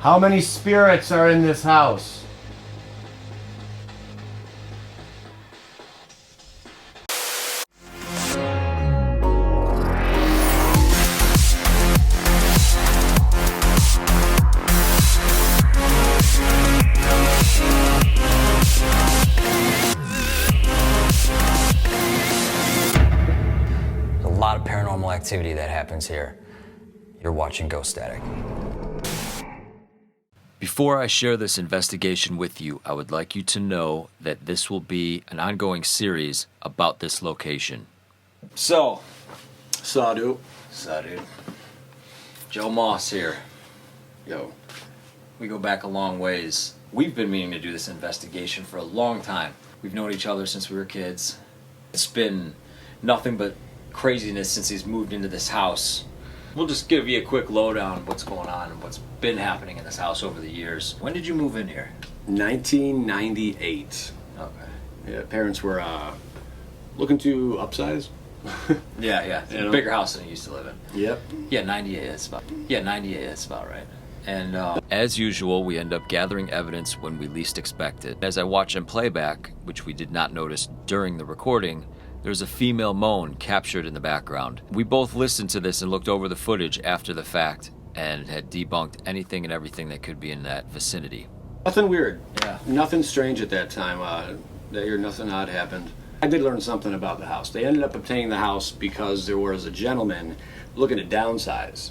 How many spirits are in this house? There's a lot of paranormal activity that happens here. You're watching Ghostatic. Before I share this investigation with you, I would like you to know that this will be an ongoing series about this location. So, Sadu. Joe Moss here. Yo. We go back a long ways. We've been meaning to do this investigation for a long time. We've known each other since we were kids. It's been nothing but craziness since he's moved into this house. We'll just give you a quick lowdown of what's going on and what's been happening in this house over the years. When did you move in here? 1998. Okay. Yeah, parents were looking to upsize. Yeah. You know? Bigger house than you used to live in. Yep. Yeah, 98, that's about right. And as usual, we end up gathering evidence when we least expect it. As I watch in playback, which we did not notice during the recording, there's a female moan captured in the background. We both listened to this and looked over the footage after the fact and had debunked anything and everything that could be in that vicinity. Nothing weird. Yeah. Nothing strange at that time. That year, nothing odd happened. I did learn something about the house. They ended up obtaining the house because there was a gentleman looking to downsize.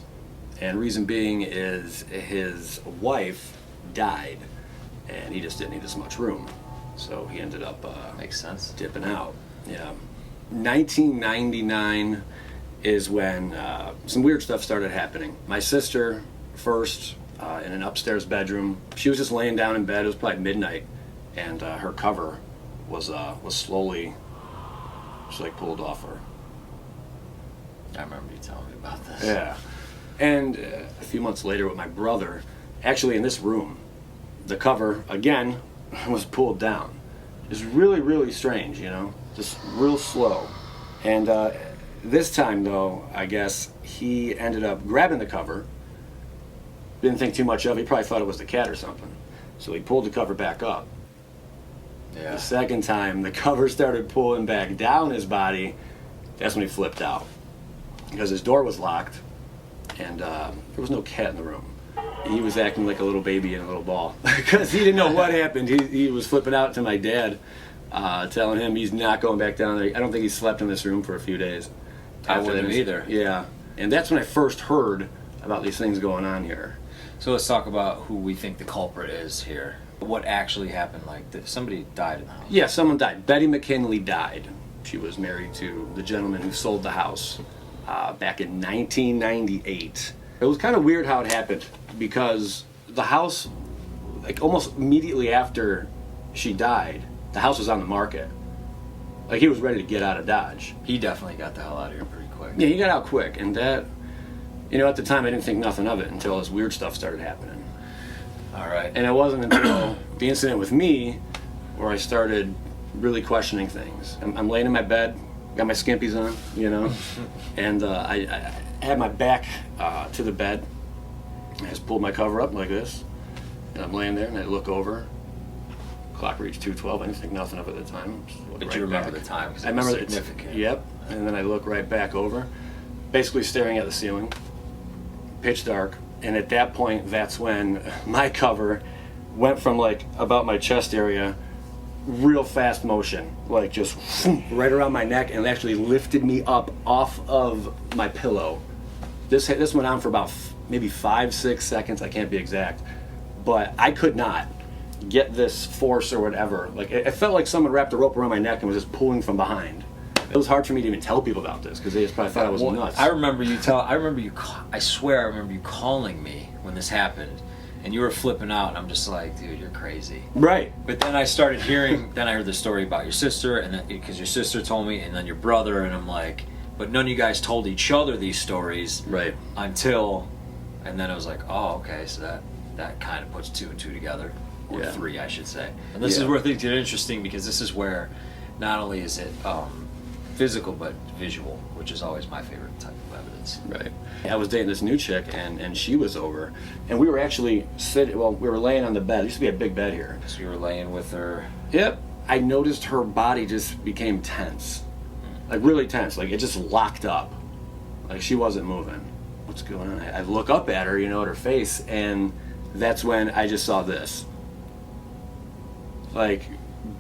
And reason being is his wife died and he just didn't need as much room. So he ended up Makes sense. dipping out. Yeah. 1999 is when some weird stuff started happening. My sister first in an upstairs bedroom. She was just laying down in bed. It was probably midnight, and her cover was slowly just like pulled off her. I remember you telling me about this. Yeah. And a few months later with my brother, actually in this room, the cover again was pulled down. It's really, really strange, you know, just real slow. And this time, though, I guess he ended up grabbing the cover. Didn't think too much of it. He probably thought it was the cat or something. So he pulled the cover back up. Yeah. The second time, the cover started pulling back down his body. That's when he flipped out. Because his door was locked, and there was no cat in the room. He was acting like a little baby in a little ball because he didn't know what happened. He was flipping out to my dad, telling him he's not going back down there. I don't think he slept in this room for a few days. I wouldn't either. Yeah, and that's when I first heard about these things going on here. So let's talk about who we think the culprit is here. What actually happened? Like, somebody died in the house. Yeah, someone died. Betty McKinley died. She was married to the gentleman who sold the house back in 1998. It was kind of weird how it happened because the house, like almost immediately after she died, the house was on the market. Like he was ready to get out of Dodge. He definitely got the hell out of here pretty quick. Yeah, he got out quick, and that, you know, at the time I didn't think nothing of it until this weird stuff started happening. All right. And it wasn't until the incident with me where I started really questioning things. I'm laying in my bed, got my skimpies on, you know, and I had my back to the bed. I just pulled my cover up like this, and I'm laying there, and I look over. Clock reached 2:12. I didn't think nothing of it at the time. But you remember the time because it was significant. Yep. And then I look right back over, basically staring at the ceiling, pitch dark. And at that point, that's when my cover went from like about my chest area, real fast motion, like just right around my neck, and it actually lifted me up off of my pillow. This went on for about maybe 5-6 seconds. I can't be exact, but I could not get this force or whatever. Like it felt like someone wrapped a rope around my neck and was just pulling from behind. It was hard for me to even tell people about this because they just probably thought I was nuts. I swear I remember you calling me when this happened, and you were flipping out, and I'm just like, dude, you're crazy. Right. But then I started hearing, then I heard the story about your sister, and because your sister told me, and then your brother, and I'm like, but none of you guys told each other these stories. Right. Until, and then I was like, oh, okay, so that kind of puts 2 and 2 together. Or Yeah. 3, I should say. And this is where things get interesting because this is where not only is it physical but visual, which is always my favorite type of evidence. Right. I was dating this new chick, and she was over, and we were actually we were laying on the bed. There used to be a big bed here. So you were laying with her. Yep. I noticed her body just became tense. Like really tense. Like it just locked up. Like she wasn't moving. What's going on? I look up at her, at her face, and that's when I just saw this. Like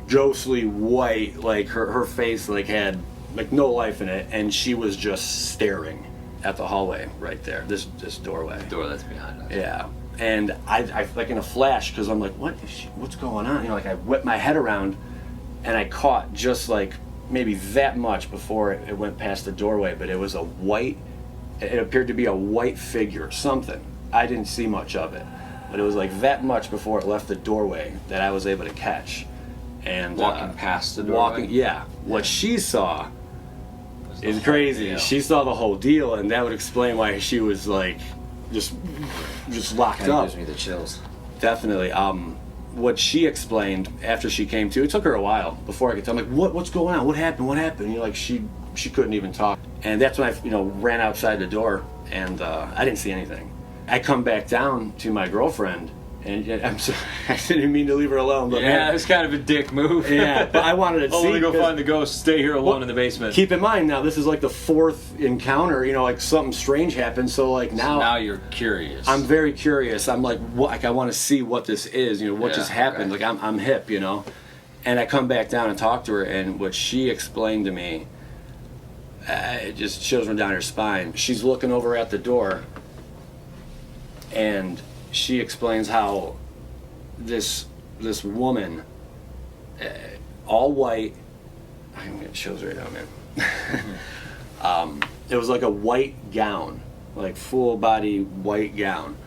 ghostly white, like her face like had like no life in it, and she was just staring at the hallway right there, this doorway. The door that's behind us. Yeah. And I like in a flash, because I'm like, what's going on? Like I whipped my head around, and I caught just like maybe that much before it went past the doorway, but it was it appeared to be a white figure, something. I didn't see much of it, but it was like that much before it left the doorway that I was able to catch. And Walking past the doorway? Yeah. What she saw is crazy. She saw the whole deal, and that would explain why she was like just locked Kinda up. gives me the chills. Definitely. What she explained after she came to, it took her a while before I could tell. I'm like, what's going on? What happened? What happened? Like she couldn't even talk. And that's when I ran outside the door, and I didn't see anything. I come back down to my girlfriend, and I'm sorry, I didn't mean to leave her alone. But Yeah, it was kind of a dick move. Yeah, but I wanted to see. I'm gonna go 'cause- find the ghost. Stay here alone in the basement. Keep in mind now, this is like the fourth encounter. Like something strange happened. So like now you're curious. I'm very curious. I'm like, I want to see what this is. What just happened. Okay. Like I'm hip. And I come back down and talk to her, and what she explained to me, it just chills me down her spine. She's looking over at the door, and she explains how this woman, all white. It shows right now, man. It was like a white gown, like full body white gown,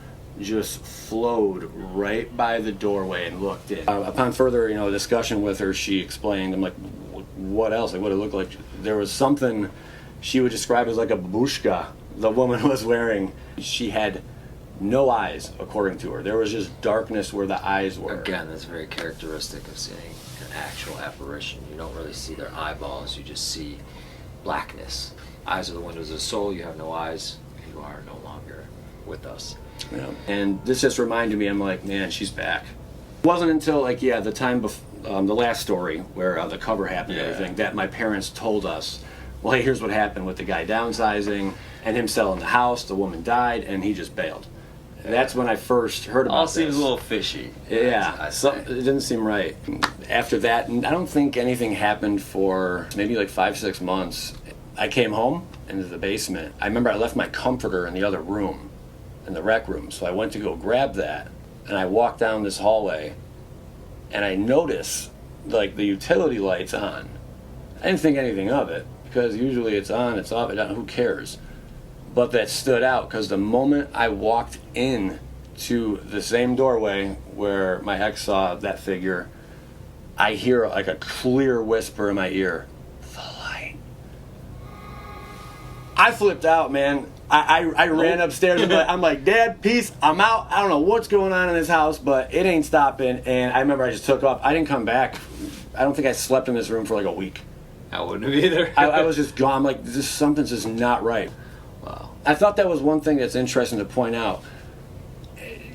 just flowed right by the doorway and looked in. Upon further, discussion with her, she explained. I'm like, what else? Like, what it looked like? There was something she would describe as like a babushka the woman was wearing. She had no eyes, according to her. There was just darkness where the eyes were. Again, that's very characteristic of seeing an actual apparition. You don't really see their eyeballs, you just see blackness. Eyes are the windows of the soul. You have no eyes, you are no longer with us. Yeah. And this just reminded me, I'm like, man, she's back. It wasn't until the time before the last story where the cover happened and everything that my parents told us, well, hey, here's what happened with the guy downsizing and him selling the house. The woman died and he just bailed. That's when I first heard about All this. seems a little fishy. Yeah, it didn't seem right. After that, I don't think anything happened for maybe like 5-6 months. I came home into the basement. I remember I left my comforter in the other room, in the rec room. So I went to go grab that, and I walked down this hallway, and I noticed like the utility lights on. I didn't think anything of it, because usually it's on, it's off, who cares? But that stood out because the moment I walked in to the same doorway where my ex saw that figure, I hear like a clear whisper in my ear, the light. I flipped out, man. I ran upstairs and I'm like, Dad, peace, I'm out. I don't know what's going on in this house, but it ain't stopping. And I remember I just took off. I didn't come back. I don't think I slept in this room for like a week. I wouldn't have either. I was just gone. I'm like, something's just not right. Wow. I thought that was one thing that's interesting to point out.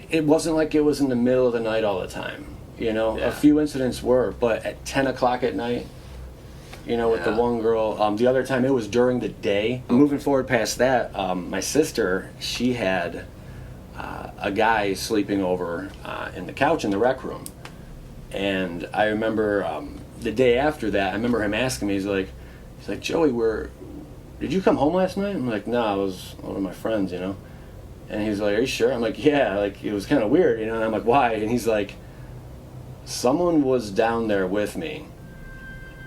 It wasn't like it was in the middle of the night all the time. A few incidents were, but at 10 o'clock at night, with the one girl. The other time it was during the day. Moving forward past that, my sister, she had a guy sleeping over in the couch in the rec room. And I remember the day after that, I remember him asking me, he's like, Joey, did you come home last night? I'm like, no, I was one of my friends, And he's like, are you sure? I'm like, yeah, like it was kind of weird, And I'm like, why? And he's like, someone was down there with me.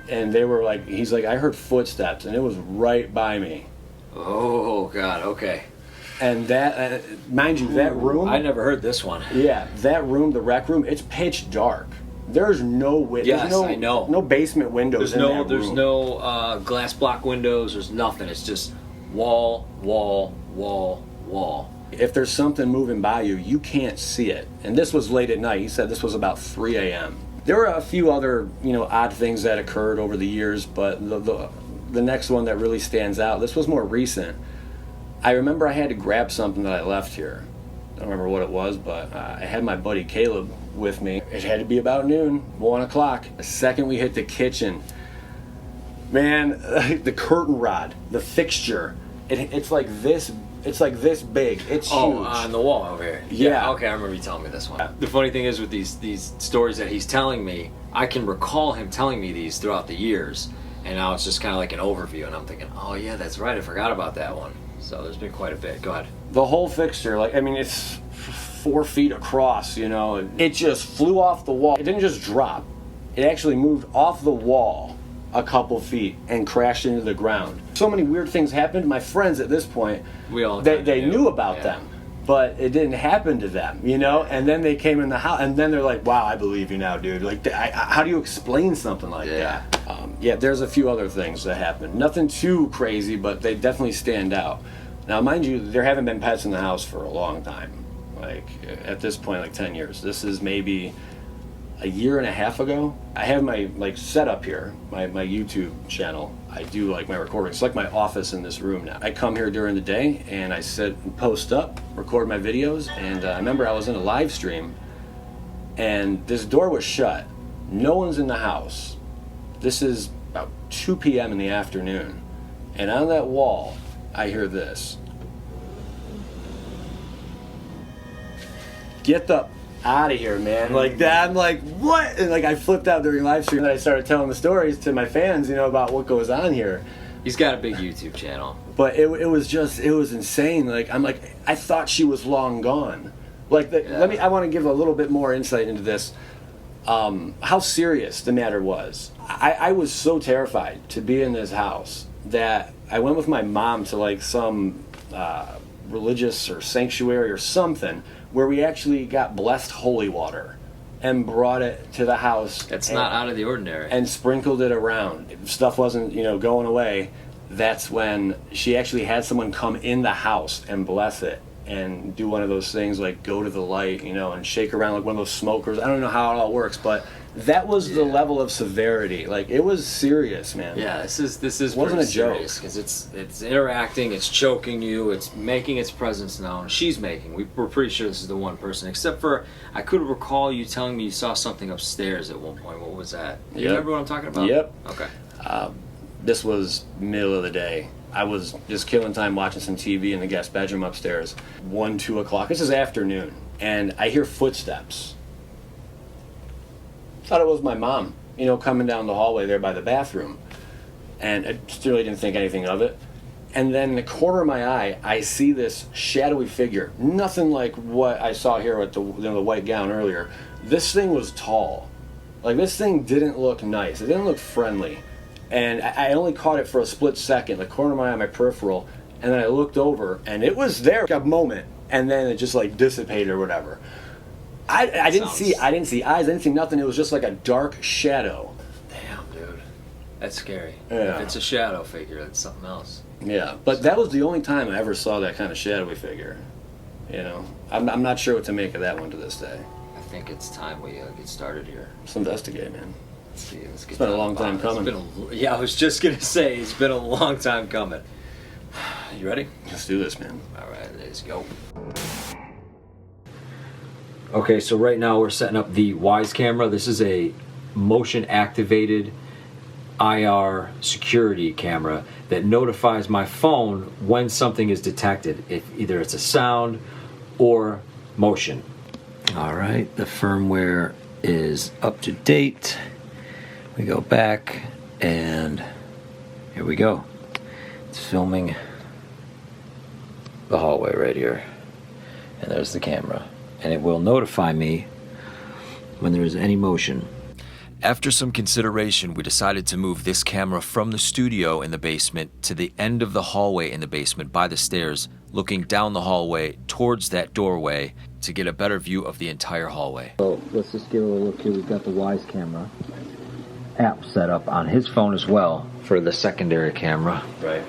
And they were like, he's like, I heard footsteps and it was right by me. Oh, God, okay. And that, mind you, that room. I never heard this one. Yeah, that room, the rec room, it's pitch dark. There's no windows. Yes, I know. No basement windows in that room. There's no glass block windows. There's nothing. It's just wall, wall, wall, wall. If there's something moving by you, you can't see it. And this was late at night. He said this was about 3 a.m. There were a few other, odd things that occurred over the years, but the the next one that really stands out. This was more recent. I remember I had to grab something that I left here. I don't remember what it was, but I had my buddy Caleb with me. It had to be about noon, 1 o'clock. The second we hit the kitchen, man, the curtain rod, the fixture, it's like this. It's like this big. It's huge. Oh, on the wall over here. Yeah. Okay, I remember you telling me this one. The funny thing is with these stories that he's telling me, I can recall him telling me these throughout the years, and now it's just kind of like an overview, and I'm thinking, oh yeah, that's right, I forgot about that one. So there's been quite a bit. Go ahead. The whole fixture, like, I mean, it's 4 feet across, you know. It just flew off the wall. It didn't just drop. It actually moved off the wall a couple feet and crashed into the ground. So many weird things happened. My friends at this point, they knew about them, but it didn't happen to them, you know. And then they came in the house, and then they're like, "Wow, I believe you now, dude." Like, how do you explain something like that? Yeah, there's a few other things that happened. Nothing too crazy, but they definitely stand out. Now, mind you, there haven't been pets in the house for a long time. Like, at this point, like 10 years. This is maybe a year and a half ago. I have my setup here, my YouTube channel. I do like my recordings. It's like my office in this room now. I come here during the day and I sit and post up, record my videos. And I remember I was in a live stream and this door was shut. No one's in the house. This is about 2 p.m. in the afternoon. And on that wall, I hear this. Get the out of here, man. Like that. I'm like, what? And like I flipped out during live stream and I started telling the stories to my fans, you know, about what goes on here. He's got a big YouTube channel. But it was insane. Like, I'm like, I thought she was long gone. Like, I want to give a little bit more insight into this. How serious the matter was. I was so terrified to be in this house that I went with my mom to like some religious or sanctuary or something where we actually got blessed holy water and brought it to the house. That's not out of the ordinary. And sprinkled it around. If stuff wasn't, you know, going away, that's when she actually had someone come in the house and bless it and do one of those things like go to the light, you know, and shake around like one of those smokers. I don't know how it all works, but that was the level of severity. Like, it was serious, man. Yeah, this is wasn't a joke because it's interacting, it's choking you, it's making its presence known. She's making. We're pretty sure this is the one person, except for I could recall you telling me you saw something upstairs at one point. What was that? You remember what I'm talking about? Yep. Okay. This was middle of the day. I was just killing time watching some TV in the guest bedroom upstairs. 1, 2 o'clock. This is afternoon, and I hear footsteps. Thought it was my mom, you know, coming down the hallway there by the bathroom. And I just really didn't think anything of it. And then in the corner of my eye, I see this shadowy figure. Nothing like what I saw here with the white gown earlier. This thing was tall. Like, this thing didn't look nice. It didn't look friendly. And I only caught it for a split second, the corner of my eye, my peripheral. And then I looked over, and it was there a moment. And then it just, like, dissipated or whatever. I didn't see eyes, I didn't see nothing. It was just like a dark shadow. Damn, dude. That's scary. Yeah. If it's a shadow figure, that's something else. Yeah, but that was the only time I ever saw that kind of shadowy figure. You know, I'm not sure what to make of that one to this day. I think it's time we get started here. Let's investigate, man. Let's see. Let's get It's been a long time coming. I was just going to say, it's been a long time coming. You ready? Let's do this, man. All right, let's go. Okay, so right now we're setting up the Wise camera. This is a motion-activated IR security camera that notifies my phone when something is detected, if either it's a sound or motion. All right, the firmware is up to date. We go back and here we go. It's filming the hallway right here. And there's the camera. And it will notify me when there is any motion. After some consideration, we decided to move this camera from the studio in the basement to the end of the hallway in the basement by the stairs, looking down the hallway towards that doorway to get a better view of the entire hallway. So let's just give a look here. We've got the Wise camera app set up on his phone as well for the secondary camera. Right.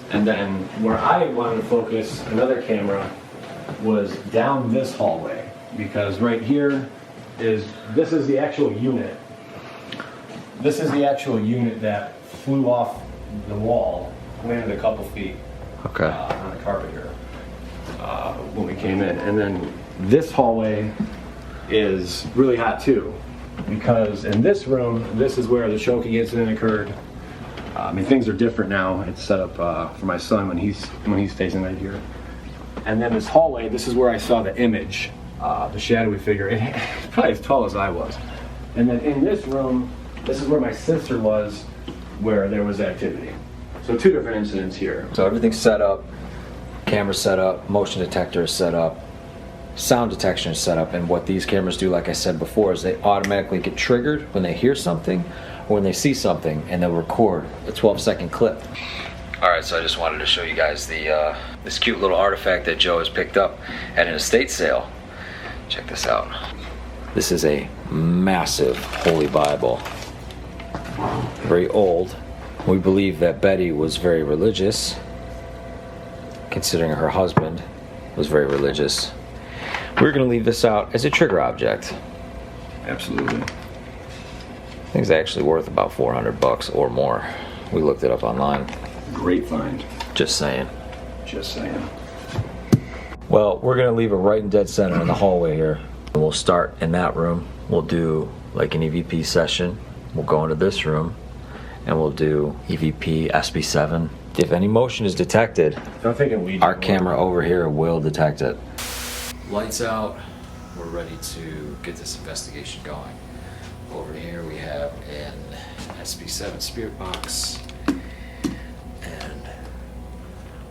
And then where I wanted to focus another camera was down this hallway, because right here this is the actual unit. This is the actual unit that flew off the wall landed a couple feet Okay. on the carpet here when we came in. And then this hallway is really hot too, because in this room, this is where the choking incident occurred. I mean, things are different now. It's set up for my son when he stays in right here. And then this hallway, this is where I saw the image, the shadowy figure. It's probably as tall as I was. And then in this room, this is where my sister was, where there was activity. So 2 different incidents here. So everything's set up, camera set up, motion detector is set up, sound detection is set up, and what these cameras do, like I said before, is they automatically get triggered when they hear something or when they see something, and they'll record a 12-second clip. Alright, so I just wanted to show you guys the this cute little artifact that Joe has picked up at an estate sale. Check this out. This is a massive Holy Bible. Very old. We believe that Betty was very religious, considering her husband was very religious. We're going to leave this out as a trigger object. Absolutely. I think it's actually worth about $400 or more. We looked it up online. Great find. Just saying. Just saying. Well, we're going to leave it right in dead center in the hallway here. We'll start in that room. We'll do like an EVP session. We'll go into this room and we'll do EVP SB7. If any motion is detected, I'm thinking we. our camera over here will detect it. Lights out. We're ready to get this investigation going. Over here we have an SB7 spirit box. And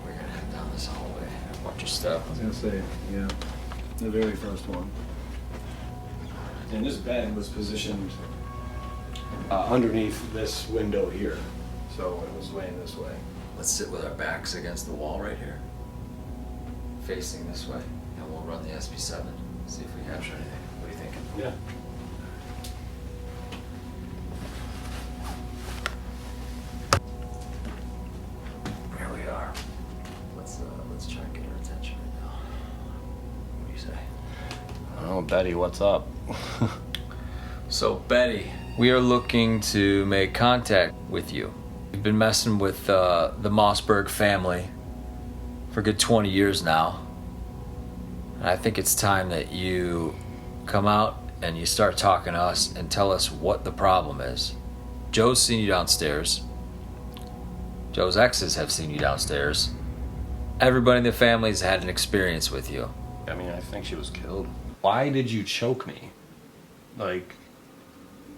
we're gonna head down this hallway. Watch your step. I was gonna say, yeah, the very first one. And this bed was positioned underneath this window here, so it was laying this way. Let's sit with our backs against the wall right here, facing this way, and we'll run the SB7, see if we capture anything. What are you thinking? Yeah. Here we are. Let's try and get her attention right now. What do you say? Oh, Betty, what's up? So, Betty, we are looking to make contact with you. We've been messing with the Mossberg family for a good 20 years now. And I think it's time that you come out and you start talking to us and tell us what the problem is. Joe's seen you downstairs. Joe's exes have seen you downstairs. Everybody in the family's had an experience with you. I mean, I think she was killed. Why did you choke me? Like,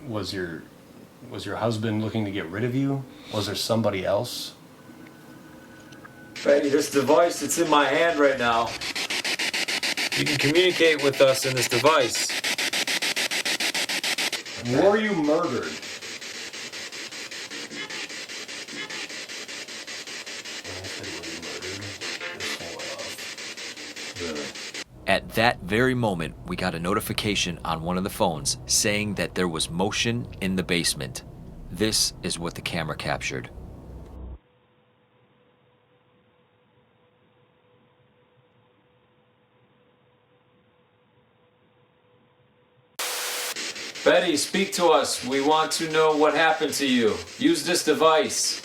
was your husband looking to get rid of you? Was there somebody else? Betty, this device that's in my hand right now, you can communicate with us in this device. Were you murdered? At that very moment, we got a notification on one of the phones saying that there was motion in the basement. This is what the camera captured. Betty, speak to us. We want to know what happened to you. Use this device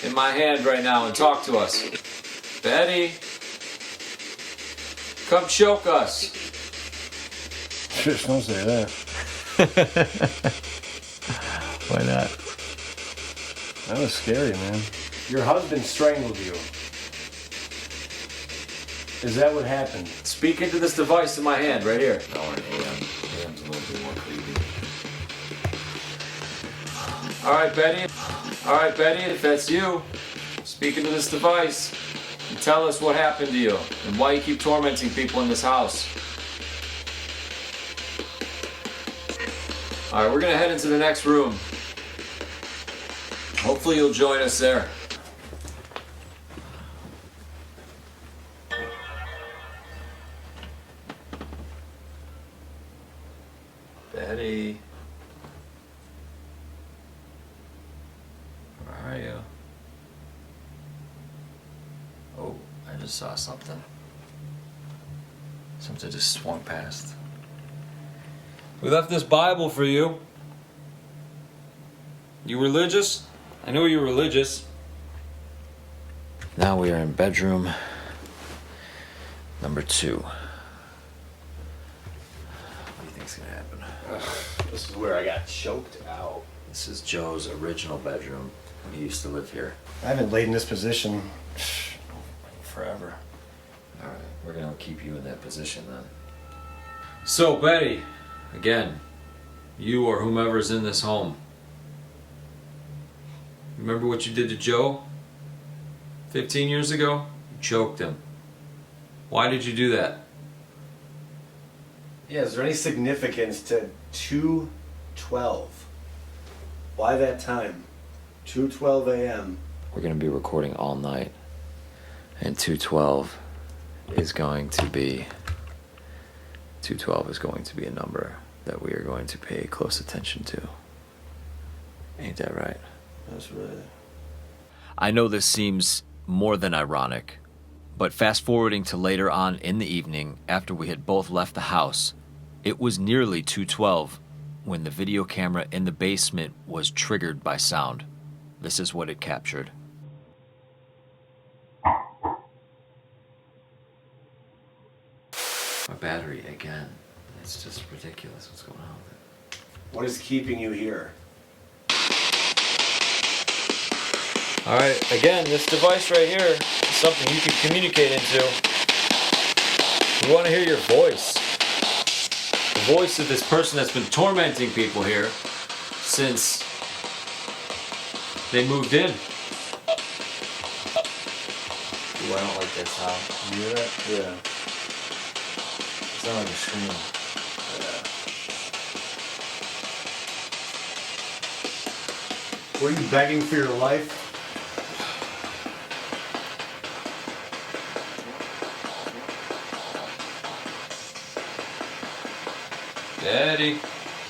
in my hand right now and talk to us. Betty, come choke us. Just don't say that. Why not? That was scary, man. Your husband strangled you. Is that what happened? Speak into this device in my hand right here. No, an AM. AM's a little bit more creepy. All right, Betty, if that's you, speak into this device and tell us what happened to you and why you keep tormenting people in this house. All right, we're gonna head into the next room. Hopefully you'll join us there. Betty. Where are you? Oh, I just saw something. Something just swung past. We left this Bible for you. You religious? I know you're religious. Now we are in bedroom number 2. What do you think's gonna happen? This is where I got choked out. This is Joe's original bedroom when he used to live here. I haven't laid in this position forever. All right, we're gonna keep you in that position then. So, Betty, again, you or whomever's in this home, remember what you did to Joe 15 years ago? You choked him. Why did you do that? Yeah, is there any significance to 2:12? Why that time? 2:12 a.m. We're gonna be recording all night, and 212 is going to be a number that we are going to pay close attention to. Ain't that right? That's right. I know this seems more than ironic, but fast forwarding to later on in the evening after we had both left the house, it was nearly 2:12 when the video camera in the basement was triggered by sound. This is what it captured. My battery again. It's just ridiculous what's going on with it. What is keeping you here? Alright, again, this device right here is something you can communicate into. We want to hear your voice. The voice of this person that's been tormenting people here since they moved in. Ooh, I don't like that sound. You hear that? Yeah. It's not like a scream. Were you begging for your life? Daddy.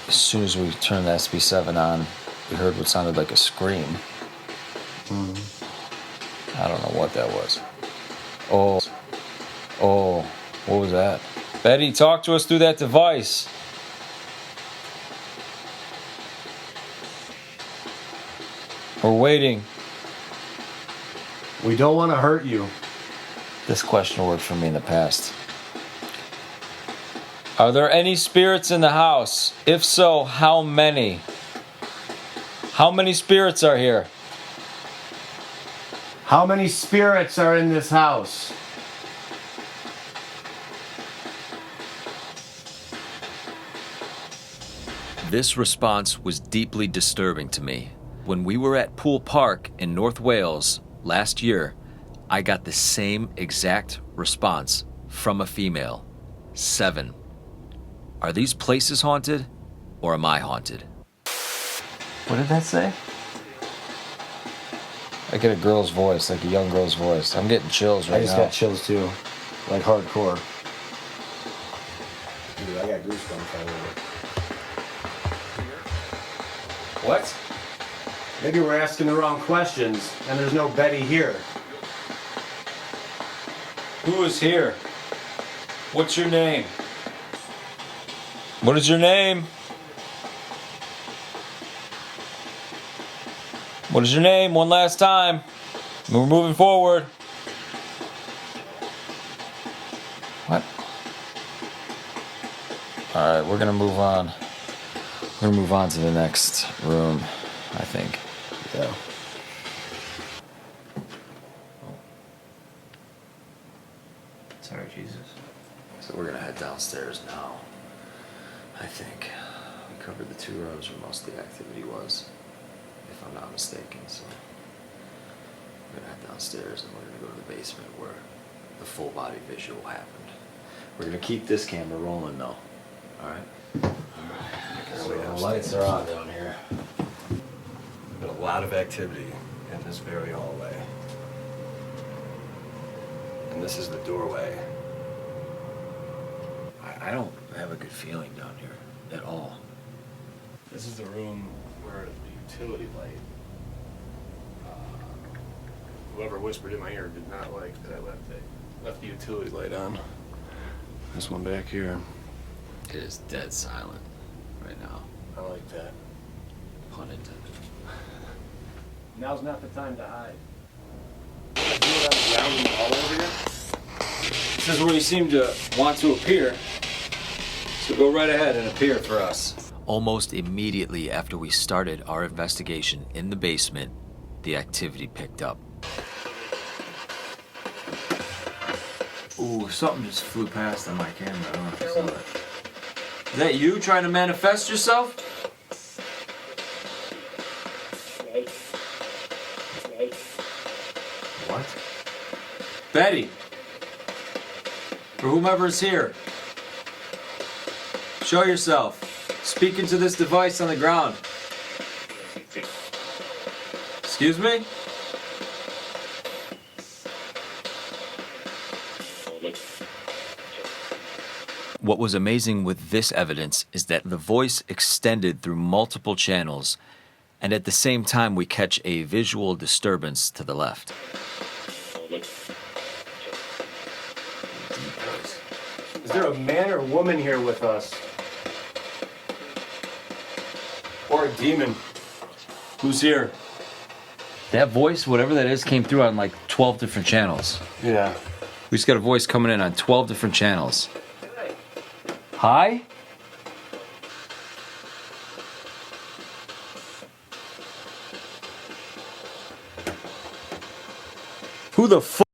As soon as we turned the SB7 on, we heard what sounded like a scream. I don't know what that was. Oh, what was that? Betty, talk to us through that device. We're waiting. We don't want to hurt you. This question worked for me in the past. Are there any spirits in the house? If so, how many? How many spirits are here? How many spirits are in this house? This response was deeply disturbing to me. When we were at Poole Park in North Wales last year, I got the same exact response from a female. 7. Are these places haunted, or am I haunted? What did that say? I get a girl's voice, like a young girl's voice. I'm getting chills right I just now. got chills too. Like hardcore. Dude, I got goosebumps all over. What? Maybe we're asking the wrong questions and there's no Betty here. Who is here? What's your name? What is your name? What is your name? One last time. We're moving forward. What? Alright, we're gonna move on. We're gonna move on to the next room, I think. Yeah. Sorry, Jesus. So we're gonna head downstairs now. I think we covered the 2 rooms where most of the activity was, if I'm not mistaken. So we're gonna head downstairs and we're gonna go to the basement where the full body visual happened. We're gonna keep this camera rolling though. All right. So the lights are on down here. Been a lot of activity in this very hallway. And this is the doorway. I don't have a good feeling down here at all. This is the room where the utility light. Whoever whispered in my ear did not like that I left the utility light on. This one back here. It is dead silent right now. I like that. Pun intended. Now's not the time to hide. You wanna do it on the ground and all over here? This is where you seem to want to appear. So go right ahead and appear for us. Almost immediately after we started our investigation in the basement, the activity picked up. Ooh, something just flew past on my camera. I don't know if you saw that. Is that you trying to manifest yourself? What? Betty! Or whomever is here. Show yourself. Speak into this device on the ground. Excuse me? What was amazing with this evidence is that the voice extended through multiple channels, and at the same time we catch a visual disturbance to the left. Is there a man or woman here with us? Or a demon? Who's here? That voice, whatever that is, came through on like 12 different channels. Yeah. We just got a voice coming in on 12 different channels. Hi? Who the fuck?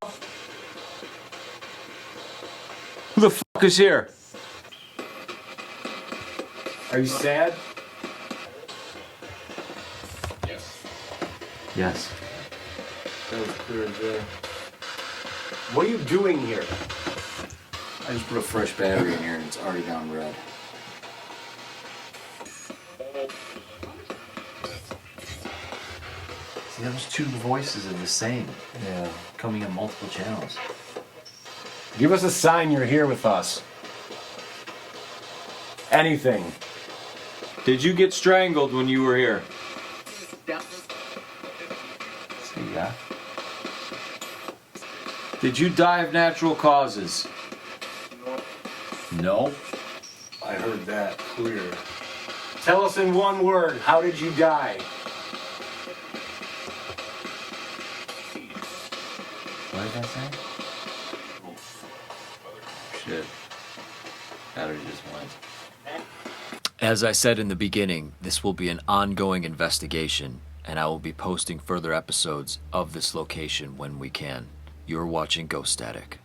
Who the fuck is here? Are you sad? Yes. That was clear as day. What are you doing here? I just put a fresh battery in here and it's already gone red. See, those two voices are the same, Yeah. coming in multiple channels. Give us a sign you're here with us. Anything. Did you get strangled when you were here? See, yeah? Did you die of natural causes? No. I heard that clear. Tell us in one word, how did you die? What did that say? Shit. Battery just went. As I said in the beginning, this will be an ongoing investigation, and I will be posting further episodes of this location when we can. You're watching Ghostatic.